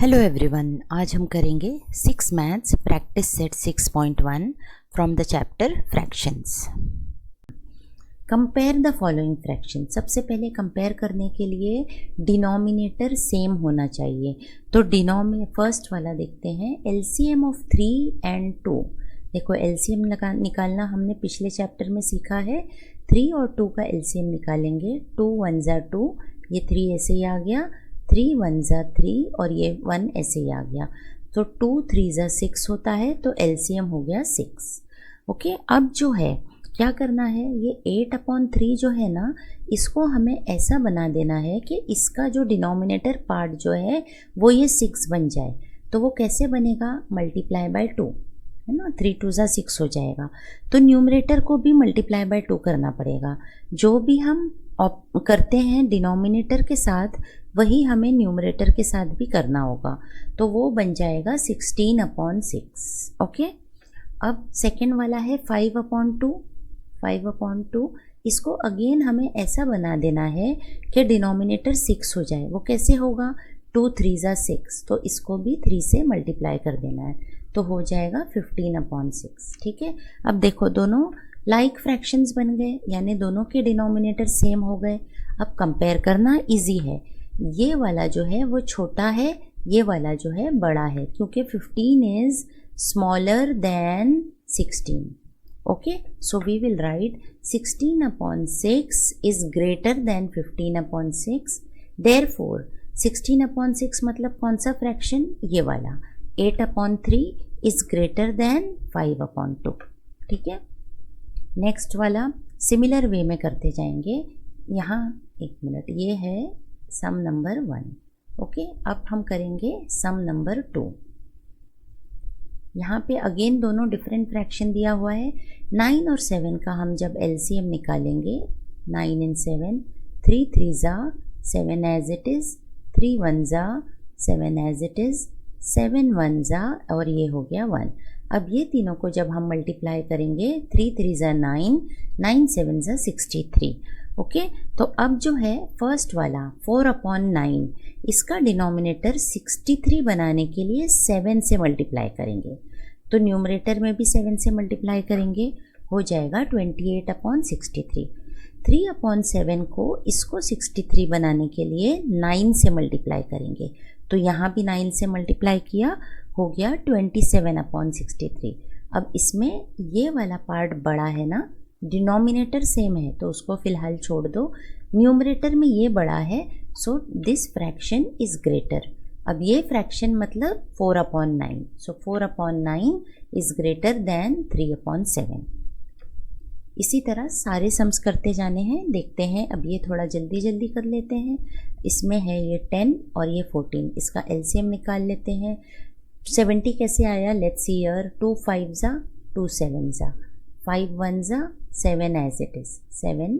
Hello everyone, आज हम करेंगे 6 maths practice set 6.1 from the chapter fractions. Compare the following fraction. सबसे पहले कंपेयर करने के लिए डिनोमिनेटर सेम होना चाहिए। तो फर्स्ट वाला देखते हैं, एलसीएम ऑफ 3 and 2। देखो एलसीएम निकालना हमने पिछले चैप्टर में सीखा है। 3 और 2 का एलसीएम निकालेंगे। 2 1 ज़ा 2, ये 3 ऐसे ही आ गया। 3 1 ज़ा 3 और ये 1 ऐसे ही आ गया। तो 2 3 ज़ा 6 होता है, तो एलसीएम हो गया 6। ओके, अब जो है क्या करना है, ये 8/3 जो है ना, इसको हमें ऐसा बना देना है कि इसका जो डिनोमिनेटर पार्ट जो है वो ये 6 बन जाए। तो वो कैसे बनेगा, मल्टीप्लाई बाय 2 है ना। 3 2 ज़ा 6 हो जाएगा। तो न्यूमरेटर को भी मल्टीप्लाई बाय 2 करना पड़ेगा। जो भी हम करते हैं डिनोमिनेटर के साथ, वही हमें न्यूमरेटर के साथ भी करना होगा। तो वो बन जाएगा 16/6। ओके, अब सेकेंड वाला है 5/2। 5/2 इसको अगेन हमें ऐसा बना देना है कि डिनोमिनेटर 6 हो जाए। वो कैसे होगा, 2 3 ज़ा 6, तो इसको भी 3 से मल्टीप्लाई कर देना है, तो हो जाएगा 15/6। ठीक है, अब देखो दोनों लाइक फ्रैक्शंस बन गए, यानी दोनों के डिनोमिनेटर सेम हो गए। अब कंपेयर करना इजी है। ये वाला जो है वो छोटा है, ये वाला जो है बड़ा है, क्योंकि 15 is smaller than 16। Okay, so we will write 16/6 is greater than 15/6। Therefore 16/6 मतलब कौन सा फ्रैक्शन, ये वाला। 8/3 इज ग्रेटर देन 5/2। ठीक है, नेक्स्ट वाला सिमिलर वे में करते जाएंगे। यहाँ एक मिनट, ये है सम नंबर 1। ओके, अब हम करेंगे सम नंबर 2। यहाँ पे अगेन दोनों डिफरेंट फ्रैक्शन दिया हुआ है। 9 और 7 का हम जब एलसीएम निकालेंगे, 9 and 7, 3 3 ज़ा 7 एज इट इज़, 3 1 ज़ा 7 एज इट इज़, 7 1 ज़ा और ये हो गया 1। अब ये तीनों को जब हम मल्टीप्लाई करेंगे, 3 3 ज़ा 9, 9 7 ज़ा 63। ओके, तो अब जो है फर्स्ट वाला 4/9, इसका डिनोमिनेटर 63 बनाने के लिए 7 से मल्टीप्लाई करेंगे। तो न्यूमरेटर में भी 7 से मल्टीप्लाई करेंगे, हो जाएगा 28/63। 3/7 को इसको 63 बनाने के लिए 9 से मल्टीप्लाई करेंगे, तो यहाँ भी 9 से मल्टीप्लाई किया, हो गया 27/63। अब इसमें ये वाला पार्ट बड़ा है ना, डिनोमिनेटर सेम है तो उसको फिलहाल छोड़ दो। न्यूमरेटर में ये बड़ा है, so this fraction is greater. अब ये फ्रैक्शन मतलब 4/9, सो 4/9 इज ग्रेटर देन 3/7। इसी तरह सारे सम्स करते जाने हैं, देखते हैं। अब ये थोड़ा जल्दी जल्दी कर लेते हैं। इसमें है ये 10 और ये 14, इसका एलसीएम निकाल लेते हैं। 70 कैसे आया, लेट्स सी हियर। 2 5 ज़ा 2 7 ज़ा, 5 1 ज़ा 7 एज इट इज़, 7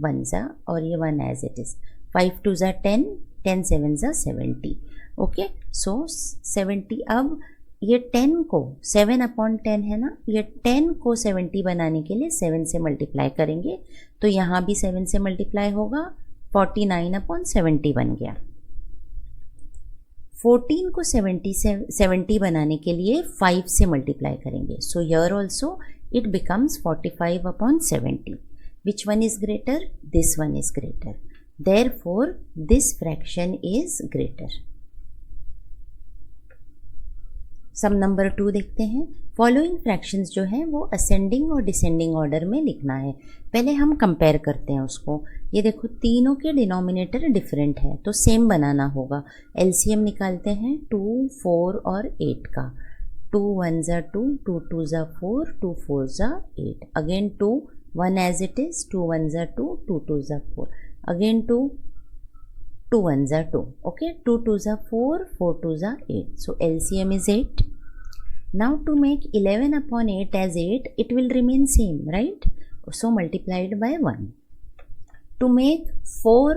1 ज़ा और ये 1 एज इट इज़, 5 2 ज़ा 10, 10 7 ज़ा 70। ओके, सो 70। अब ये 10 को 7/10 है ना, ये 10 को 70 बनाने के लिए 7 से मल्टीप्लाई करेंगे, तो यहाँ भी 7 से मल्टीप्लाई होगा, 49/70 बन गया। 14 को 70 बनाने के लिए 5 से मल्टीप्लाई करेंगे, so here also it becomes 45/70. Which one is greater? This one is greater. Therefore, this fraction is greater. Sum number 2 देखते हैं। फॉलोइंग फ्रैक्शंस जो हैं वो असेंडिंग और डिसेंडिंग ऑर्डर में लिखना है। पहले हम कंपेयर करते हैं उसको। ये देखो तीनों के डिनोमिनेटर डिफरेंट है, तो सेम बनाना होगा। एलसीएम निकालते हैं 2 4 और 8 का। 2 1 ज़ा 2, 2 2 ज़ा 4, 2 4 ज़ा 8, अगेन 2 1 एज इट इज़, 2 1 ज़ा 2, 2 2 ज़ा 4, अगेन 2 2 1 ज़ा 2। ओके, 2 2 ज़ा 4, 4 2 ज़ा 8, so LCM is 8। Now to make 11/8 as 8, it will remain same, right? So multiplied by 1. To make 4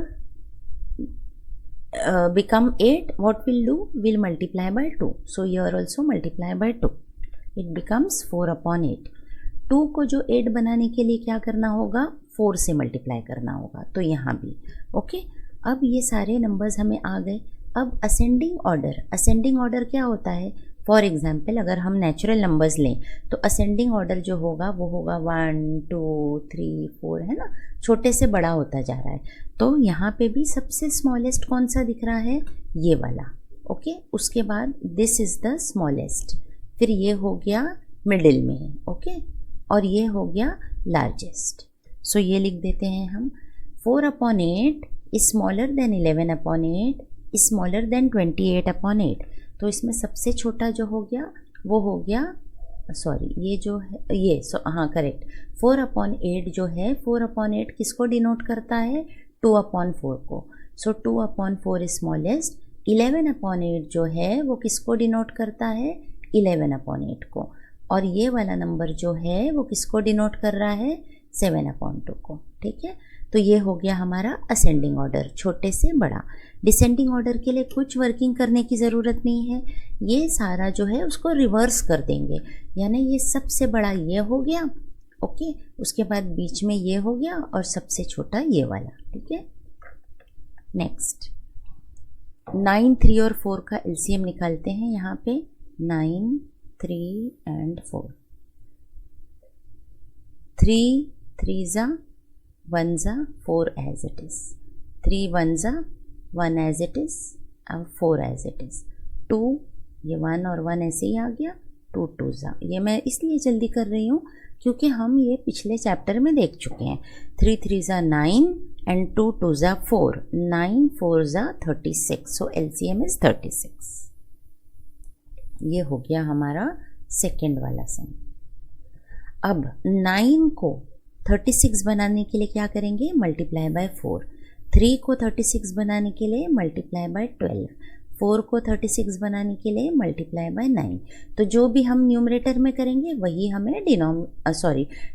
become 8, what we'll do, we'll multiply by 2. So here also multiply by 2, it becomes 4/8. 2 को जो 8 बनाने के लिए क्या करना होगा, 4 से multiply करना होगा, तो यहाँ भी। ओके, अब ये सारे नंबर्स हमें आ गए। अब असेंडिंग ऑर्डर क्या होता है? फॉर एग्जाम्पल अगर हम नेचुरल नंबर्स लें तो असेंडिंग ऑर्डर जो होगा वो होगा 1 2 3 4, है ना, छोटे से बड़ा होता जा रहा है। तो यहाँ पे भी सबसे स्मॉलेस्ट कौन सा दिख रहा है? ये वाला। ओके, उसके बाद दिस इज़ द स्मॉलेस्ट, फिर ये हो गया मिडिल में, ओके, और ये हो गया लार्जेस्ट। सो ये लिख देते हैं हम 4/8 is smaller then 11/8 is smaller then 28/8। तो इसमें सबसे छोटा जो हो गया वो हो गया, सॉरी ये जो है ये हाँ करेक्ट, 4/8 जो है, 4/8 किसको डिनोट करता है? 2/4 को। सो 2/4 इज स्मॉलेस्ट। 11/8 जो है वो किसको डिनोट करता है? 11/8 को। और ये वाला नंबर जो है वो किसको डिनोट कर रहा है? 7/2 को। ठीक है, तो ये हो गया हमारा असेंडिंग ऑर्डर, छोटे से बड़ा। डिसेंडिंग ऑर्डर के लिए कुछ वर्किंग करने की ज़रूरत नहीं है, ये सारा जो है उसको रिवर्स कर देंगे, यानी ये सबसे बड़ा ये हो गया, ओके, उसके बाद बीच में ये हो गया और सबसे छोटा ये वाला। ठीक है, नेक्स्ट 9, 3 और 4 का एलसीएम निकालते हैं। यहाँ पे 9, 3 and 4। 3 3 जा 1 जा 4 एज इट इज़, 3 1 जा 1 एज इट इज़, अब 4 एज इट इज़। 2, ये 1 और 1 ऐसे ही आ गया, 2 2 जा। ये मैं इसलिए जल्दी कर रही हूँ क्योंकि हम ये पिछले चैप्टर में देख चुके हैं। 3 3 जा 9 एंड 2 2 जा 4, 9 4 जा 36। सो एलसीएम इज़ 36। ये हो गया हमारा सेकेंड वाला सम। अब 9 को 36 बनाने के लिए क्या करेंगे? Multiply by 4। 3 को 36 बनाने के लिए मल्टीप्लाई बाय 12। 4 को 36 बनाने के लिए मल्टीप्लाई बाय 9। तो जो भी हम न्यूमरेटर में करेंगे वही हमें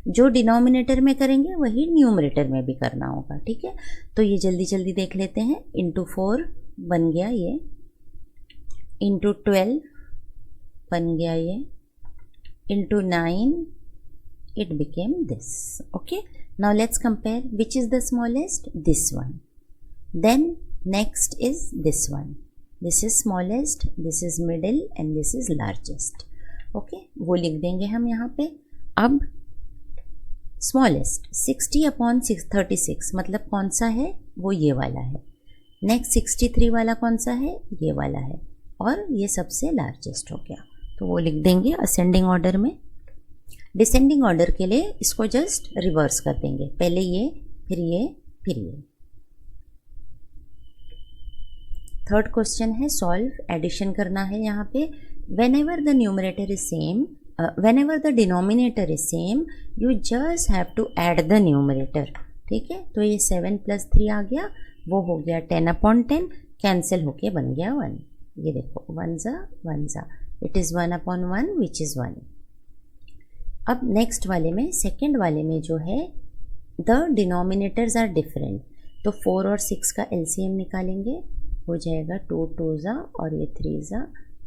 जो डिनोमिनेटर में करेंगे वही न्यूमरेटर में भी करना होगा। ठीक है, तो ये जल्दी जल्दी देख लेते हैं। इंटू 4 बन गया ये, इंटू 12 बन गया ये, into 9 it became this. Okay, now let's compare which is the smallest? This one. Then next is this one. This is smallest, this is middle and this is largest. Okay, वो लिख देंगे हम यहाँ पे। अब smallest 60/36 मतलब कौन सा है? वो ये वाला है। नेक्स्ट 63 वाला कौन सा है? ये वाला है। और ये सबसे लार्जेस्ट हो गया, तो वो लिख देंगे असेंडिंग ऑर्डर में। डिसेंडिंग ऑर्डर के लिए इसको जस्ट रिवर्स कर देंगे, पहले ये फिर ये फिर ये। थर्ड क्वेश्चन है सॉल्व, एडिशन करना है यहाँ पे। Whenever the numerator is same, whenever the denominator is same, you just have to add the numerator. ठीक है, तो ये 7 + 3 आ गया, वो हो गया 10/10, कैंसिल होके बन गया 1। ये देखो 1 जा 1 जा, इट इज़ 1/1 विच इज़ 1। अब नेक्स्ट वाले में, सेकेंड वाले में जो है द डिनोमिनेटर्स आर डिफरेंट, तो 4 और 6 का एलसीएम निकालेंगे, हो जाएगा 2 2 जा और ये 3 जा,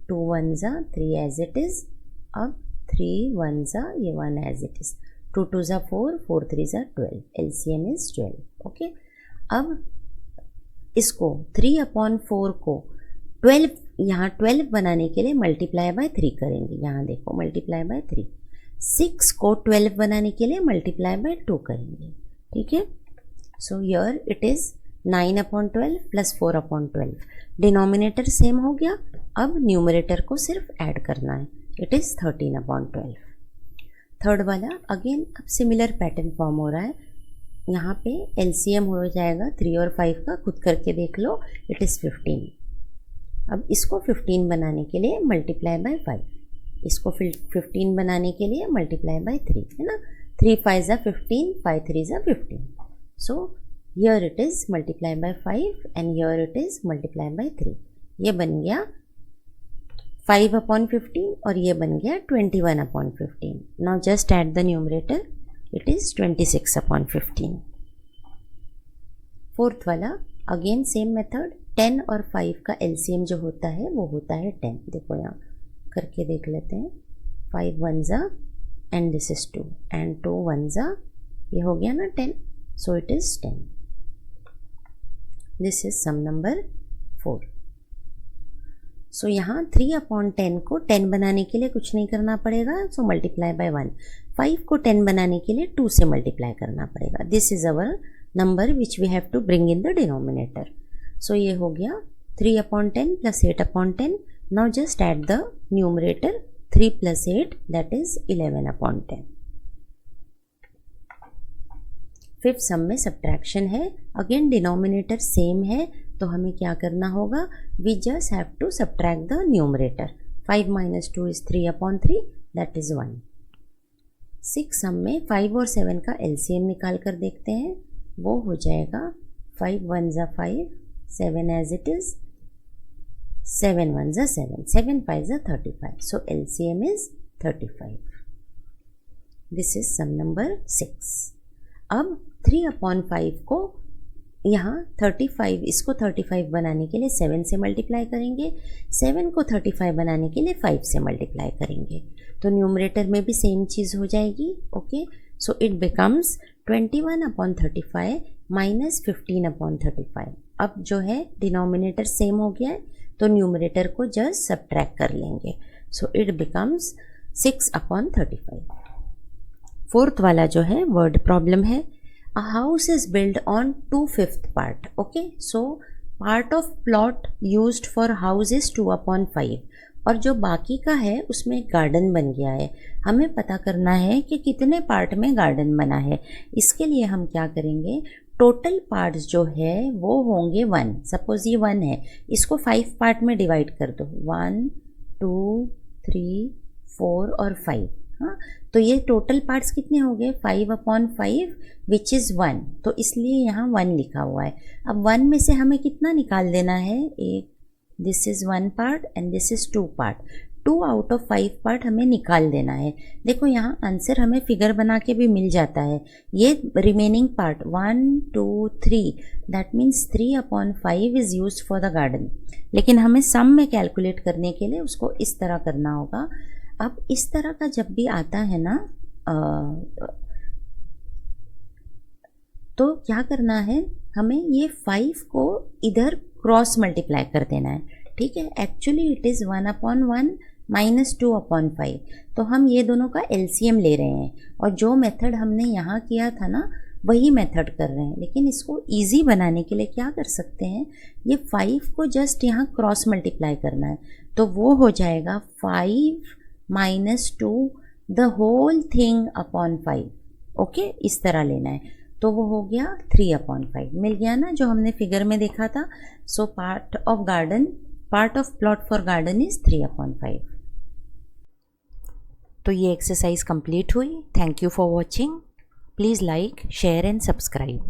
2 1 जा 3 एज इट इज़। अब 3 1 जा ये 1 एज इट इज़, 2 2 जा 4, 4 3 जा 12, एलसीएम इज 12। ओके, अब इसको 3/4 को 12, यहाँ 12 बनाने के लिए मल्टीप्लाई बाय 3 करेंगे। यहाँ देखो मल्टीप्लाई बाय 3। 6 को 12 बनाने के लिए मल्टीप्लाई बाय 2 करेंगे। ठीक है, so here it is 9/12 + 4/12। Denominator same हो गया, अब न्यूमरेटर को सिर्फ ऐड करना है, इट इज़ 13/12। थर्ड वाला अगेन अब सिमिलर पैटर्न फॉर्म हो रहा है। यहाँ पे एलसीएम हो जाएगा 3 और 5 का, खुद करके देख लो, इट इज़ 15। अब इसको 15 बनाने के लिए मल्टीप्लाई बाय 5, इसको 15 बनाने के लिए मल्टीप्लाई बाय 3, है ना। 3 5 जा 15, 5 3 जा 15। So here it is multiply by 5 and here it is multiply by 3। ये बन गया 5/15 और ये बन गया 21/15। Now just add the numerator, it is 26/15। Fourth वाला अगेन सेम मेथड, 10 और 5 का एलसीएम जो होता है वो होता है 10। देखो यहाँ करके देख लेते हैं, 5 1 जा एंड दिस इज 2 एंड 2 1 जा, ये हो गया ना 10, so it is 10। This is sum number 4। सो यहाँ 3/10 को 10 बनाने के लिए कुछ नहीं करना पड़ेगा, सो मल्टीप्लाई बाय 1। 5 को 10 बनाने के लिए 2 से मल्टीप्लाई करना पड़ेगा। This is our number which we have to bring in the denominator. So ये हो गया 3/10 plus 8/10। Now just add the numerator 3 + 8 that is 11/10। Fifth sum में सब्ट्रैक्शन है, अगेन डिनोमिनेटर सेम है, तो हमें क्या करना होगा, we just have to subtract the numerator. 5 - 2 is 3/3 that is 1। Six sum में 5 और 7 का एलसीएम निकाल कर देखते हैं, वो हो जाएगा 5 × 1 = 5, 7 as it is, 7 × 1 = 7, 7 × 5 = 35, so LCM is 35। This is sum number 6। अब 3/5 को यहाँ 35, इसको 35 बनाने के लिए 7 से मल्टीप्लाई करेंगे, 7 को 35 बनाने के लिए 5 से मल्टीप्लाई करेंगे, तो न्यूमरेटर में भी सेम चीज़ हो जाएगी। Okay, so it becomes 21/35 - 15/35। अब जो है डिनोमिनेटर सेम हो गया है, तो न्यूमरेटर को जस्ट सब्ट्रैक्ट कर लेंगे, सो इट बिकम्स 6/35। फोर्थ वाला जो है वर्ड प्रॉब्लम है। A house is built on 2/5 part. Okay, so part of plot used for house is 2/5 और जो बाकी का है उसमें गार्डन बन गया है। हमें पता करना है कि कितने पार्ट में गार्डन बना है। इसके लिए हम क्या करेंगे, टोटल पार्ट्स जो है वो होंगे 1। सपोज ये 1 है, इसको 5 पार्ट में डिवाइड कर दो, 1 2 3 4 और 5। हाँ, तो ये टोटल पार्ट्स कितने हो गए, 5/5 विच इज़ 1, तो इसलिए यहाँ 1 लिखा हुआ है। अब 1 में से हमें कितना निकाल देना है, एक, this is 1 part and this is 2 part, 2 out of 5 part हमें निकाल देना है। देखो यहाँ आंसर हमें फिगर बना के भी मिल जाता है। ये remaining part 1 2 3 that means 3/5 is used for the garden, लेकिन हमें सम में कैलकुलेट करने के लिए उसको इस तरह करना होगा। अब इस तरह का जब भी आता है ना, तो क्या करना है, हमें ये 5 को इधर क्रॉस मल्टीप्लाई कर देना है। ठीक है, एक्चुअली इट इज़ 1/1 - 2/5, तो हम ये दोनों का एलसीएम ले रहे हैं और जो मेथड हमने यहाँ किया था ना वही मेथड कर रहे हैं। लेकिन इसको इजी बनाने के लिए क्या कर सकते हैं, ये 5 को जस्ट यहाँ क्रॉस मल्टीप्लाई करना है, तो वो हो जाएगा 5 - 2 the whole thing upon 5। Okay, इस तरह लेना है, तो वो हो गया 3/5। मिल गया ना जो हमने फिगर में देखा था। So part of plot for garden is 3/5। तो ये एक्सरसाइज कंप्लीट हुई। Thank you for watching. Please like, share and subscribe.